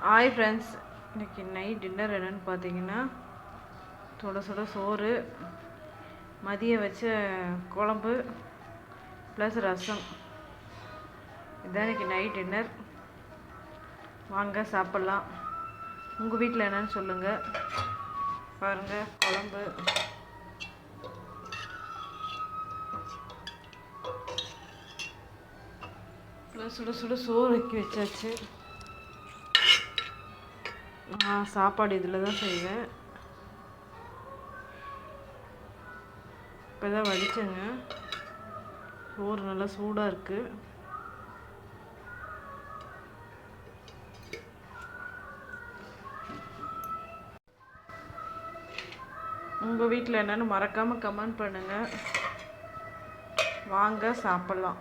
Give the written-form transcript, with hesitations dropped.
Hi friends, இன்றைக்கி night dinner என்னென்னு பார்த்தீங்கன்னா சுட சுட சோறு, மதியம் வச்ச குழம்பு ப்ளஸ் ரசம். இதுதான் இன்றைக்கி நைட் டின்னர். வாங்க சாப்பிட்லாம். உங்கள் வீட்டில் என்னென்னு சொல்லுங்கள். பாருங்கள், குழம்பு ப்ளஸ் சுட சுட சோறு வைக்க வச்சாச்சு. சாப்பாடு இதில் தான் செய்வேன். இப்போ தான் வடித்தேங்க. சோறு நல்லா சூடாக இருக்குது. உங்கள் வீட்டில் என்னென்னு மறக்காமல் கமெண்ட் பண்ணுங்கள். வாங்க சாப்பிட்லாம்.